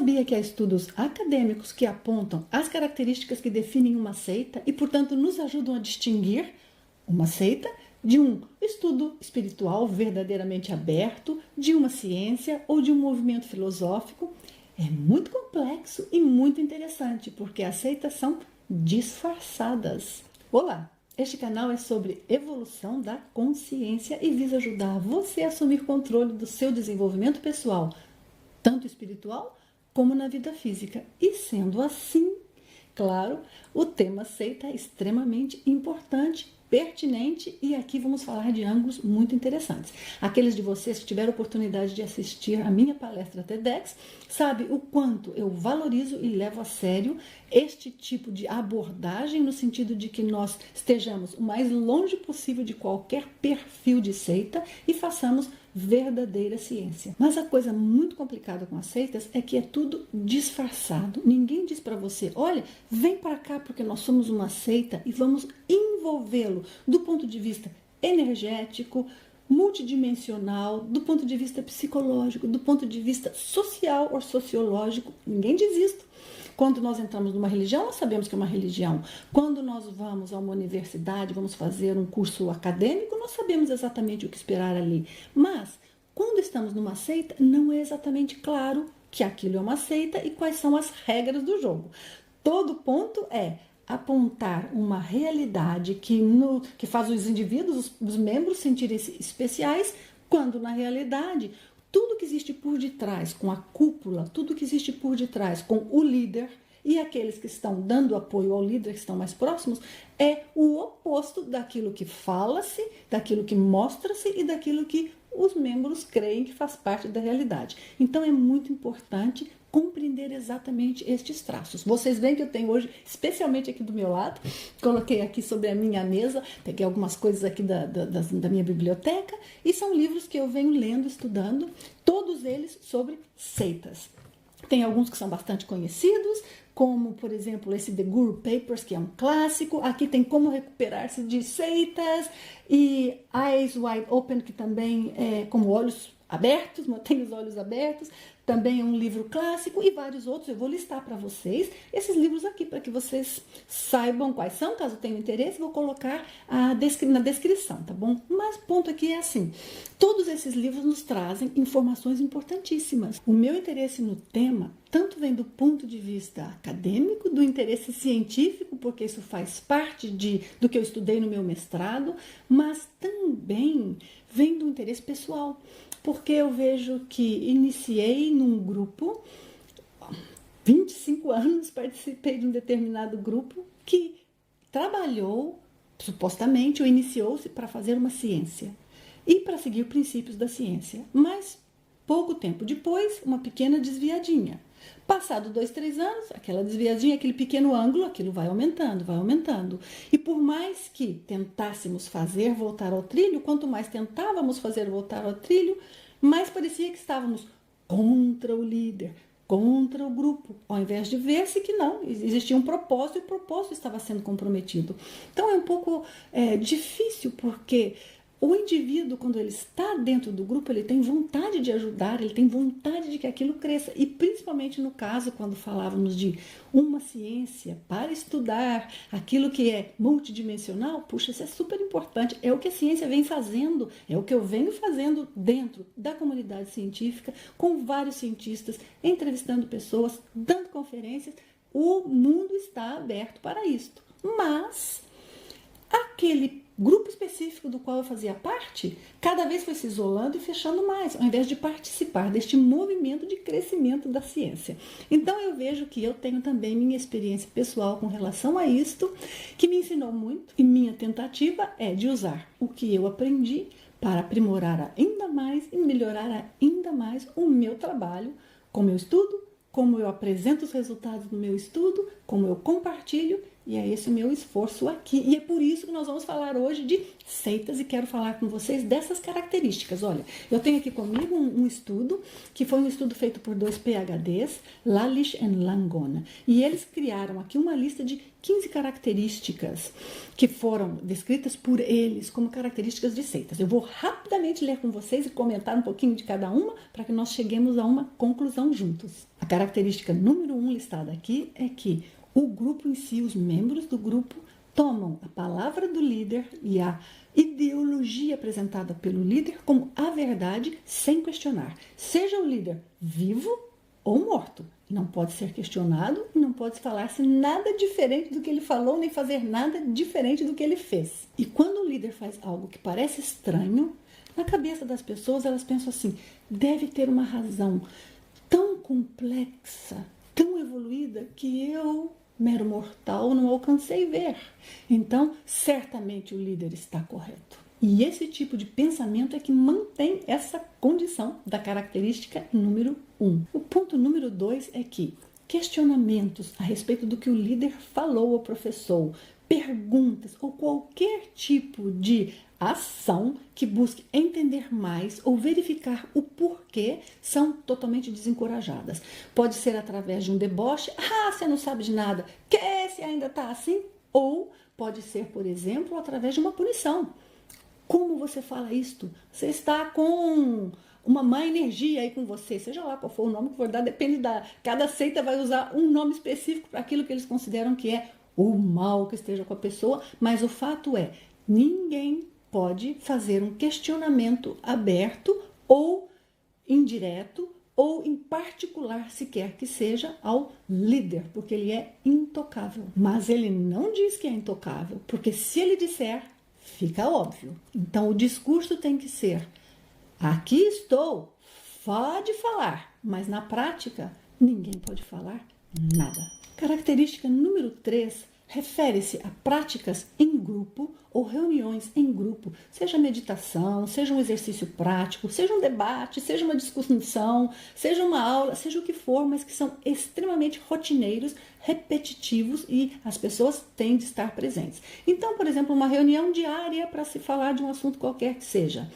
sabia que há estudos acadêmicos que apontam as características que definem uma seita e, portanto, nos ajudam a distinguir uma seita de um estudo espiritual verdadeiramente aberto, de uma ciência ou de um movimento filosófico? É muito complexo e muito interessante, porque as seitas são disfarçadas. Olá! Este canal é sobre evolução da consciência e visa ajudar você a assumir controle do seu desenvolvimento pessoal, tanto espiritual como na vida física. E sendo assim, claro, o tema seita é extremamente importante, pertinente, e aqui vamos falar de ângulos muito interessantes. Aqueles de vocês que tiveram oportunidade de assistir a minha palestra TEDx sabe o quanto eu valorizo e levo a sério este tipo de abordagem, no sentido de que nós estejamos o mais longe possível de qualquer perfil de seita e façamos verdadeira ciência. Mas a coisa muito complicada com as seitas é que é tudo disfarçado. Ninguém diz para você, olha, vem para cá porque nós somos uma seita e vamos envolvê-lo do ponto de vista energético, multidimensional, do ponto de vista psicológico, do ponto de vista social ou sociológico. Ninguém diz isso. Quando nós entramos numa religião, nós sabemos que é uma religião. Quando nós vamos a uma universidade, vamos fazer um curso acadêmico, nós sabemos exatamente o que esperar ali. Mas, quando estamos numa seita, não é exatamente claro que aquilo é uma seita e quais são as regras do jogo. Todo ponto é apontar uma realidade que faz os indivíduos, os membros, sentirem-se especiais, quando na realidade tudo que existe por detrás, com a cúpula, tudo que existe por detrás, com o líder e aqueles que estão dando apoio ao líder, que estão mais próximos, é o oposto daquilo que fala-se, daquilo que mostra-se e daquilo que os membros creem que faz parte da realidade. Então é muito importante compreender exatamente estes traços. Vocês veem que eu tenho hoje, especialmente aqui do meu lado, coloquei aqui sobre a minha mesa, peguei algumas coisas aqui da minha biblioteca, e são livros que eu venho lendo, estudando, todos eles sobre seitas. Tem alguns que são bastante conhecidos, como, por exemplo, esse The Guru Papers, que é um clássico. Aqui tem Como Recuperar-se de Seitas, e Eyes Wide Open, que também é como Olhos Abertos, Mantenha os Olhos Abertos, também é um livro clássico, e vários outros. Eu vou listar para vocês esses livros aqui, para que vocês saibam quais são. Caso tenham interesse, vou colocar na descrição, tá bom? Mas o ponto aqui é assim, todos esses livros nos trazem informações importantíssimas. O meu interesse no tema tanto vem do ponto de vista acadêmico, do interesse científico, porque isso faz parte do que eu estudei no meu mestrado, mas também vem do interesse pessoal, porque eu vejo que iniciei num grupo, 25 anos participei de um determinado grupo que trabalhou, supostamente, ou iniciou-se para fazer uma ciência e para seguir princípios da ciência, mas pouco tempo depois, uma pequena desviadinha. Passado 2, 3 anos, aquela desviadinha, aquele pequeno ângulo, aquilo vai aumentando, vai aumentando. E por mais que tentássemos fazer voltar ao trilho, quanto mais tentávamos fazer voltar ao trilho, mais parecia que estávamos contra o líder, contra o grupo, ao invés de ver-se que não, existia um propósito e o propósito estava sendo comprometido. Então é um pouco difícil, porque o indivíduo, quando ele está dentro do grupo, ele tem vontade de ajudar, ele tem vontade de que aquilo cresça. E principalmente no caso, quando falávamos de uma ciência para estudar aquilo que é multidimensional, puxa, isso é super importante. É o que a ciência vem fazendo, é o que eu venho fazendo dentro da comunidade científica, com vários cientistas, entrevistando pessoas, dando conferências. O mundo está aberto para isto. Mas aquele grupo específico do qual eu fazia parte, cada vez foi se isolando e fechando mais, ao invés de participar deste movimento de crescimento da ciência. Então eu vejo que eu tenho também minha experiência pessoal com relação a isto, que me ensinou muito, e minha tentativa é de usar o que eu aprendi para aprimorar ainda mais e melhorar ainda mais o meu trabalho, como eu estudo, como eu apresento os resultados do meu estudo, como eu compartilho, e é esse o meu esforço aqui. E é por isso que nós vamos falar hoje de seitas e quero falar com vocês dessas características. Olha, eu tenho aqui comigo um estudo, que foi um estudo feito por 2 PhDs, Lalish e Langone, e eles criaram aqui uma lista de 15 características que foram descritas por eles como características de seitas. Eu vou rapidamente ler com vocês e comentar um pouquinho de cada uma para que nós cheguemos a uma conclusão juntos. A característica número 1 listada aqui é que o grupo em si, os membros do grupo, tomam a palavra do líder e a ideologia apresentada pelo líder como a verdade sem questionar. Seja o líder vivo ou morto. Não pode ser questionado e não pode falar-se nada diferente do que ele falou, nem fazer nada diferente do que ele fez. E quando o líder faz algo que parece estranho, na cabeça das pessoas elas pensam assim, deve ter uma razão tão complexa, tão evoluída, que eu, mero mortal, não alcancei ver. Então, certamente o líder está correto. E esse tipo de pensamento é que mantém essa condição da característica número 1. O ponto número 2 é que questionamentos a respeito do que o líder falou ou professou, perguntas ou qualquer tipo de ação que busque entender mais ou verificar o porquê são totalmente desencorajadas. Pode ser através de um deboche, você não sabe de nada, você ainda está assim? Ou pode ser, por exemplo, através de uma punição. Como você fala isto? Você está com uma má energia aí com você, seja lá qual for o nome que for dar, depende cada seita vai usar um nome específico para aquilo que eles consideram que é o mal que esteja com a pessoa, mas o fato é, ninguém pode fazer um questionamento aberto ou indireto ou em particular, se quer que seja, ao líder, porque ele é intocável. Mas ele não diz que é intocável, porque se ele disser, fica óbvio. Então, o discurso tem que ser, aqui estou, pode falar, mas na prática, ninguém pode falar nada. Característica número 3 refere-se a práticas em grupo ou reuniões em grupo, seja meditação, seja um exercício prático, seja um debate, seja uma discussão, seja uma aula, seja o que for, mas que são extremamente rotineiros, repetitivos e as pessoas têm de estar presentes. Então, por exemplo, uma reunião diária para se falar de um assunto qualquer que seja.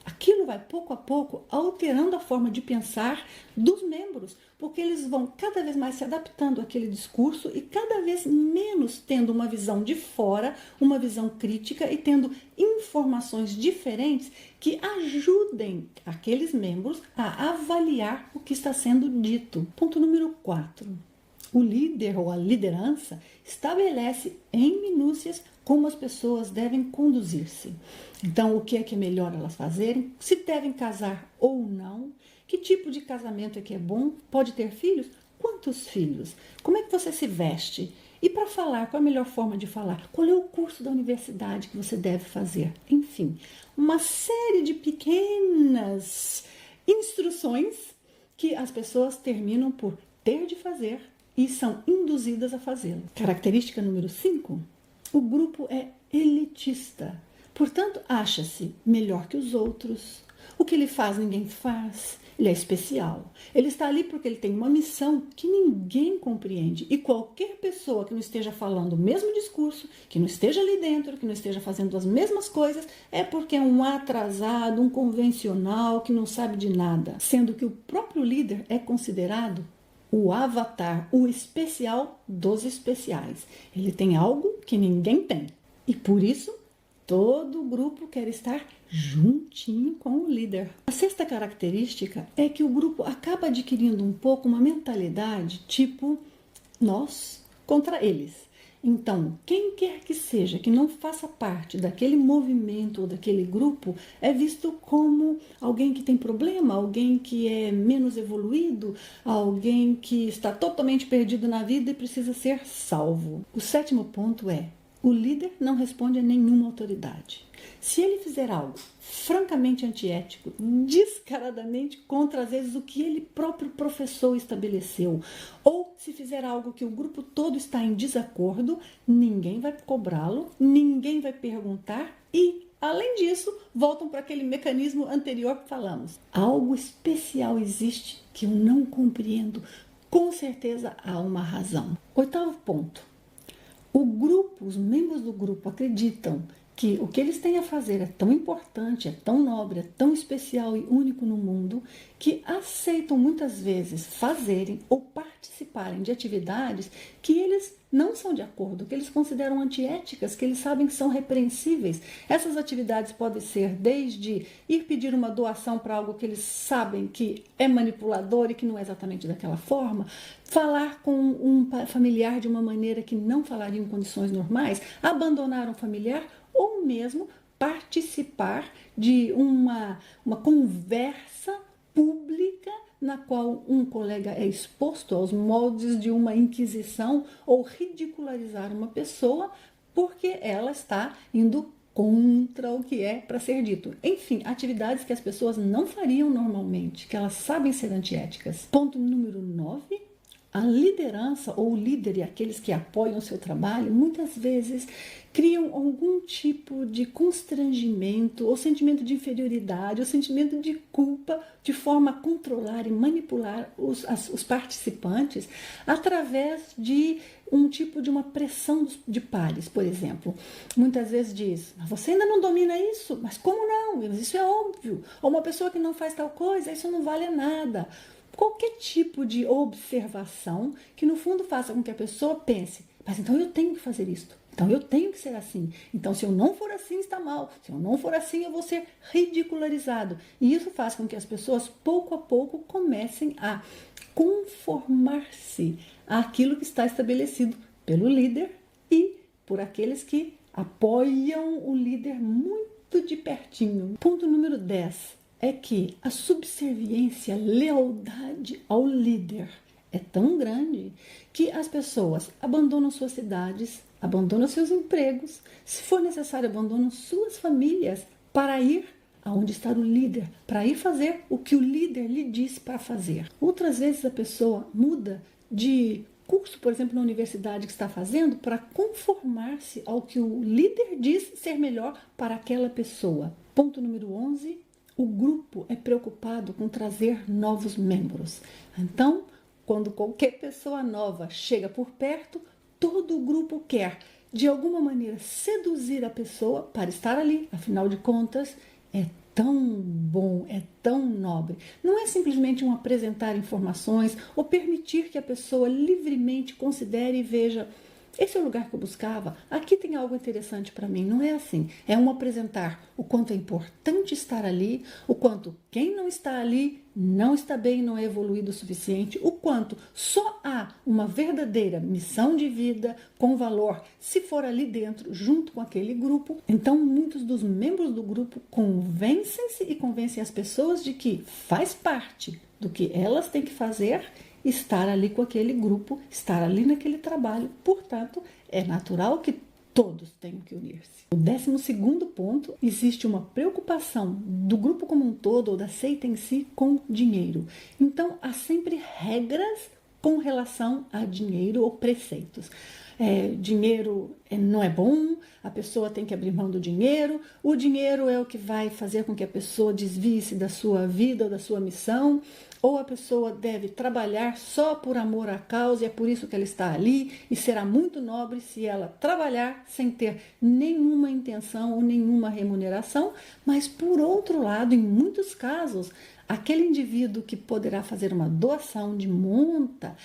Aquilo vai pouco a pouco alterando a forma de pensar dos membros, porque eles vão cada vez mais se adaptando àquele discurso e cada vez menos tendo uma visão de fora, uma visão crítica e tendo informações diferentes que ajudem aqueles membros a avaliar o que está sendo dito. Ponto número 4. O líder ou a liderança estabelece em minúcias como as pessoas devem conduzir-se. Então, o que é melhor elas fazerem? Se devem casar ou não? Que tipo de casamento é que é bom? Pode ter filhos? Quantos filhos? Como é que você se veste? E para falar, qual é a melhor forma de falar? Qual é o curso da universidade que você deve fazer? Enfim, uma série de pequenas instruções que as pessoas terminam por ter de fazer e são induzidas a fazê-lo. Característica número 5. O grupo é elitista. Portanto, acha-se melhor que os outros. O que ele faz, ninguém faz. Ele é especial. Ele está ali porque ele tem uma missão que ninguém compreende. E qualquer pessoa que não esteja falando o mesmo discurso, que não esteja ali dentro, que não esteja fazendo as mesmas coisas, é porque é um atrasado, um convencional, que não sabe de nada. Sendo que o próprio líder é considerado o avatar, o especial dos especiais. Ele tem algo que ninguém tem. E por isso, todo o grupo quer estar juntinho com o líder. A sexta característica é que o grupo acaba adquirindo um pouco uma mentalidade tipo nós contra eles. Então, quem quer que seja que não faça parte daquele movimento ou daquele grupo é visto como alguém que tem problema, alguém que é menos evoluído, alguém que está totalmente perdido na vida e precisa ser salvo. O sétimo ponto é: o líder não responde a nenhuma autoridade. Se ele fizer algo francamente antiético, descaradamente contra, às vezes, o que ele próprio professor estabeleceu, ou se fizer algo que o grupo todo está em desacordo, ninguém vai cobrá-lo, ninguém vai perguntar e, além disso, voltam para aquele mecanismo anterior que falamos. Algo especial existe que eu não compreendo. Com certeza há uma razão. Oitavo ponto. O grupo, os membros do grupo acreditam que o que eles têm a fazer é tão importante, é tão nobre, é tão especial e único no mundo, que aceitam muitas vezes fazerem ou participarem de atividades que eles não são de acordo, que eles consideram antiéticas, que eles sabem que são repreensíveis. Essas atividades podem ser desde ir pedir uma doação para algo que eles sabem que é manipulador e que não é exatamente daquela forma, falar com um familiar de uma maneira que não falaria em condições normais, abandonar um familiar ou mesmo participar de uma conversa pública na qual um colega é exposto aos moldes de uma inquisição ou ridicularizar uma pessoa porque ela está indo contra o que é para ser dito. Enfim, atividades que as pessoas não fariam normalmente, que elas sabem ser antiéticas. Ponto número 9. A liderança ou o líder e aqueles que apoiam o seu trabalho muitas vezes criam algum tipo de constrangimento ou sentimento de inferioridade ou sentimento de culpa de forma a controlar e manipular os participantes através de um tipo de uma pressão de pares, por exemplo. Muitas vezes diz, você ainda não domina isso? Mas como não? Isso é óbvio. Ou uma pessoa que não faz tal coisa, isso não vale nada. Qualquer tipo de observação que no fundo faça com que a pessoa pense, mas então eu tenho que fazer isto, então eu tenho que ser assim, então se eu não for assim está mal, se eu não for assim eu vou ser ridicularizado. E isso faz com que as pessoas pouco a pouco comecem a conformar-se àquilo que está estabelecido pelo líder e por aqueles que apoiam o líder muito de pertinho. Ponto número 10. É que a subserviência, lealdade ao líder é tão grande que as pessoas abandonam suas cidades, abandonam seus empregos, se for necessário, abandonam suas famílias para ir aonde está o líder, para ir fazer o que o líder lhe diz para fazer. Outras vezes a pessoa muda de curso, por exemplo, na universidade que está fazendo, para conformar-se ao que o líder diz ser melhor para aquela pessoa. Ponto número 11. O grupo é preocupado com trazer novos membros. Então, quando qualquer pessoa nova chega por perto, todo o grupo quer, de alguma maneira, seduzir a pessoa para estar ali. Afinal de contas, é tão bom, é tão nobre. Não é simplesmente um apresentar informações ou permitir que a pessoa livremente considere e veja, esse é o lugar que eu buscava, aqui tem algo interessante para mim. Não é assim. É um apresentar o quanto é importante estar ali, o quanto quem não está ali não está bem, não é evoluído o suficiente, o quanto só há uma verdadeira missão de vida com valor se for ali dentro, junto com aquele grupo. Então, muitos dos membros do grupo convencem-se e convencem as pessoas de que faz parte do que elas têm que fazer estar ali com aquele grupo, estar ali naquele trabalho. Portanto, é natural que todos tenham que unir-se. O 12º ponto, existe uma preocupação do grupo como um todo, ou da seita em si, com dinheiro. Então, há sempre regras com relação a dinheiro ou preceitos. Dinheiro não é bom, a pessoa tem que abrir mão do dinheiro, o dinheiro é o que vai fazer com que a pessoa desvie-se da sua vida ou da sua missão, ou a pessoa deve trabalhar só por amor à causa e é por isso que ela está ali, e será muito nobre se ela trabalhar sem ter nenhuma intenção ou nenhuma remuneração. Mas, por outro lado, em muitos casos, aquele indivíduo que poderá fazer uma doação de monta,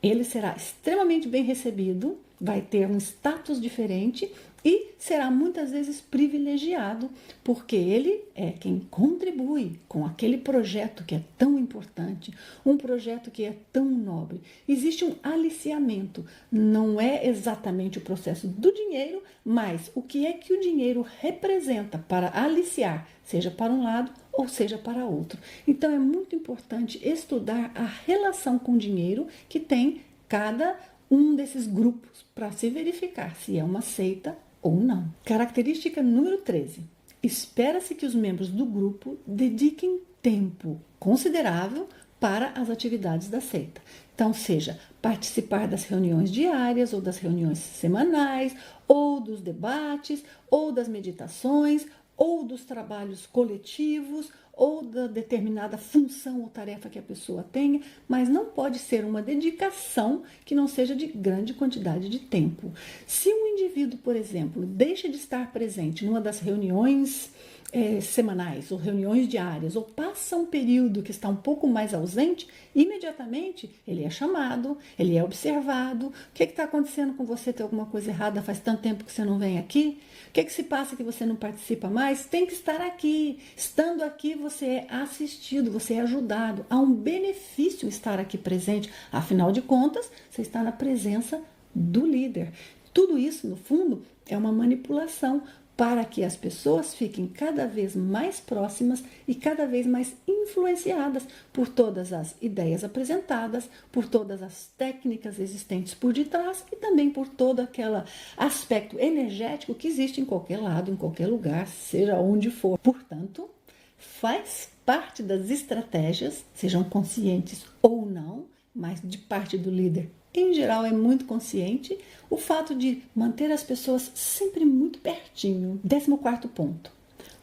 ele será extremamente bem recebido, vai ter um status diferente e será muitas vezes privilegiado, porque ele é quem contribui com aquele projeto que é tão importante, um projeto que é tão nobre. Existe um aliciamento, não é exatamente o processo do dinheiro, mas o que é que o dinheiro representa para aliciar, seja para um lado ou seja para outro. Então é muito importante estudar a relação com o dinheiro que tem cada um desses grupos para se verificar se é uma seita ou não. Característica número 13. Espera-se que os membros do grupo dediquem tempo considerável para as atividades da seita. Então, seja participar das reuniões diárias ou das reuniões semanais, ou dos debates, ou das meditações, ou dos trabalhos coletivos, ou da determinada função ou tarefa que a pessoa tenha, mas não pode ser uma dedicação que não seja de grande quantidade de tempo. Se um indivíduo, por exemplo, deixa de estar presente numa das reuniões semanais ou reuniões diárias, ou passa um período que está um pouco mais ausente, imediatamente ele é chamado, ele é observado. O que está acontecendo com você? Tem alguma coisa errada? Faz tanto tempo que você não vem aqui? O que se passa que você não participa mais? Tem que estar aqui. Estando aqui, você é assistido, você é ajudado. Há um benefício estar aqui presente. Afinal de contas, você está na presença do líder. Tudo isso, no fundo, é uma manipulação para que as pessoas fiquem cada vez mais próximas e cada vez mais influenciadas por todas as ideias apresentadas, por todas as técnicas existentes por detrás e também por todo aquele aspecto energético que existe em qualquer lado, em qualquer lugar, seja onde for. Portanto, faz parte das estratégias, sejam conscientes ou não, mas de parte do líder em geral é muito consciente, o fato de manter as pessoas sempre muito pertinho. 14º ponto.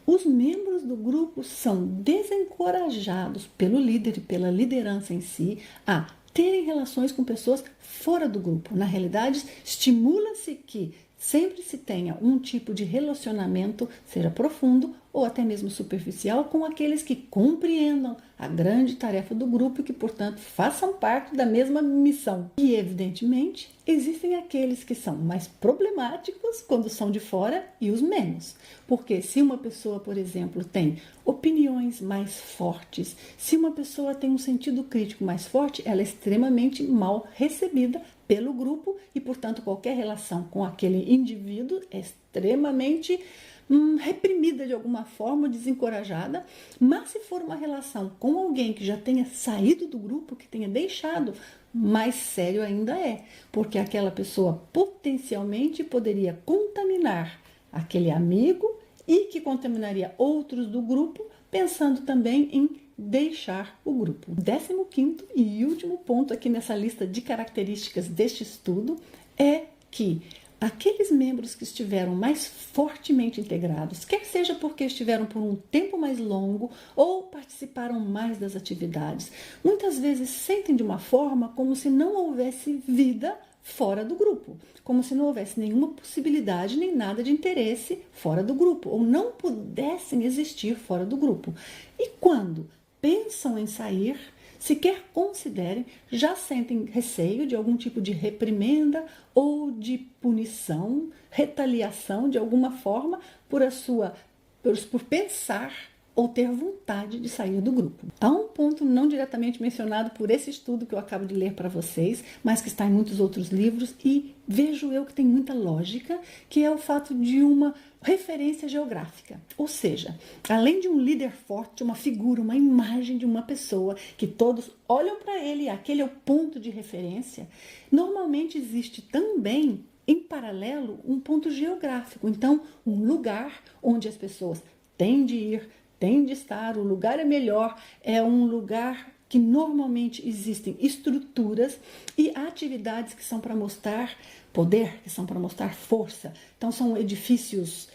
Os membros do grupo são desencorajados pelo líder e pela liderança em si a terem relações com pessoas fora do grupo. Na realidade, estimula-se que sempre se tenha um tipo de relacionamento, seja profundo ou até mesmo superficial, com aqueles que compreendam a grande tarefa do grupo e que, portanto, façam parte da mesma missão. E, evidentemente, existem aqueles que são mais problemáticos quando são de fora e os menos. Porque se uma pessoa, por exemplo, tem opiniões mais fortes, se uma pessoa tem um sentido crítico mais forte, ela é extremamente mal recebida pelo grupo e, portanto, qualquer relação com aquele indivíduo é extremamente reprimida de alguma forma, desencorajada. Mas se for uma relação com alguém que já tenha saído do grupo, que tenha deixado, mais sério ainda é, porque aquela pessoa potencialmente poderia contaminar aquele amigo e que contaminaria outros do grupo, pensando também em deixar o grupo. 15º e último ponto aqui nessa lista de características deste estudo é que aqueles membros que estiveram mais fortemente integrados, quer seja porque estiveram por um tempo mais longo ou participaram mais das atividades, muitas vezes sentem de uma forma como se não houvesse vida fora do grupo, como se não houvesse nenhuma possibilidade nem nada de interesse fora do grupo, ou não pudessem existir fora do grupo. E quando pensam em sair, sequer considerem, já sentem receio de algum tipo de reprimenda ou de punição, retaliação de alguma forma por pensar ou ter vontade de sair do grupo. Há um ponto não diretamente mencionado por esse estudo que eu acabo de ler para vocês, mas que está em muitos outros livros e vejo eu que tem muita lógica, que é o fato de uma referência geográfica. Ou seja, além de um líder forte, uma figura, uma imagem de uma pessoa que todos olham para ele, aquele é o ponto de referência, normalmente existe também, em paralelo, um ponto geográfico. Então, um lugar onde as pessoas têm de ir, têm de estar, o lugar é melhor, é um lugar que normalmente existem estruturas e atividades que são para mostrar poder, que são para mostrar força. Então, são edifícios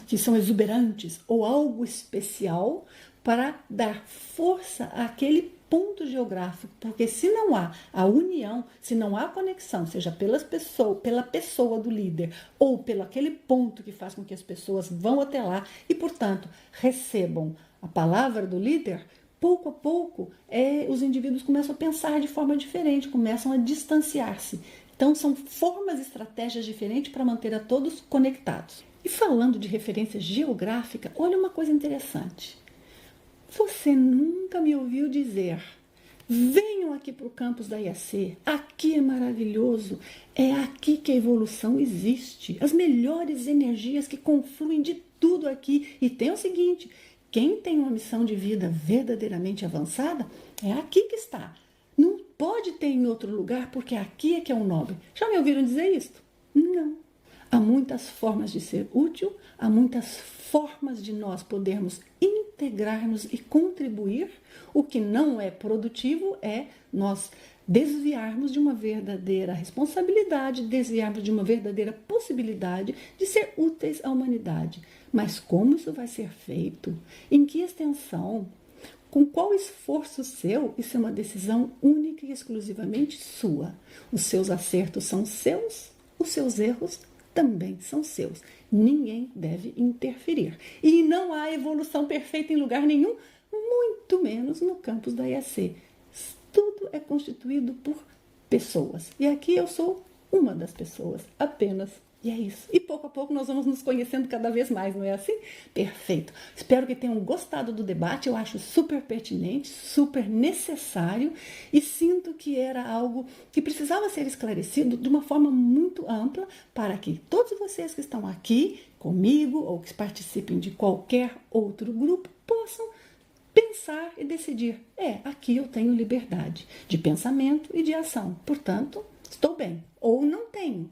que são exuberantes ou algo especial para dar força àquele ponto geográfico, porque se não há a união, se não há conexão, seja pela pessoa do líder ou pelo aquele ponto que faz com que as pessoas vão até lá e, portanto, recebam a palavra do líder, pouco a pouco os indivíduos começam a pensar de forma diferente, começam a distanciar-se. Então, são formas, estratégias diferentes para manter a todos conectados. E falando de referência geográfica, olha uma coisa interessante. Você nunca me ouviu dizer: venham aqui para o campus da IAC, aqui é maravilhoso, é aqui que a evolução existe, as melhores energias que confluem de tudo aqui. E tem o seguinte, quem tem uma missão de vida verdadeiramente avançada, é aqui que está. Não pode ter em outro lugar, porque aqui é que é o nobre. Já me ouviram dizer isso? Não. Há muitas formas de ser útil, há muitas formas de nós podermos integrarmos e contribuir. O que não é produtivo é nós desviarmos de uma verdadeira responsabilidade, desviarmos de uma verdadeira possibilidade de ser úteis à humanidade. Mas como isso vai ser feito? Em que extensão? Com qual esforço seu? Isso é uma decisão única e exclusivamente sua. Os seus acertos são seus, os seus erros também são seus. Ninguém deve interferir. E não há evolução perfeita em lugar nenhum, muito menos no campus da IAC. Tudo é constituído por pessoas. E aqui eu sou uma das pessoas, apenas. E é isso. E pouco a pouco nós vamos nos conhecendo cada vez mais, não é assim? Perfeito. Espero que tenham gostado do debate. Eu acho super pertinente, super necessário e sinto que era algo que precisava ser esclarecido de uma forma muito ampla para que todos vocês que estão aqui comigo ou que participem de qualquer outro grupo possam pensar e decidir. Aqui eu tenho liberdade de pensamento e de ação. Portanto, estou bem. Ou não tenho.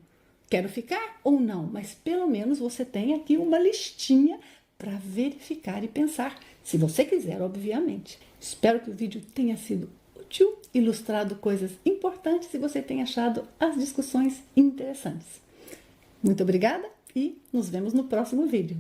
Quero ficar ou não, mas pelo menos você tem aqui uma listinha para verificar e pensar, se você quiser, obviamente. Espero que o vídeo tenha sido útil, ilustrado coisas importantes e você tenha achado as discussões interessantes. Muito obrigada e nos vemos no próximo vídeo.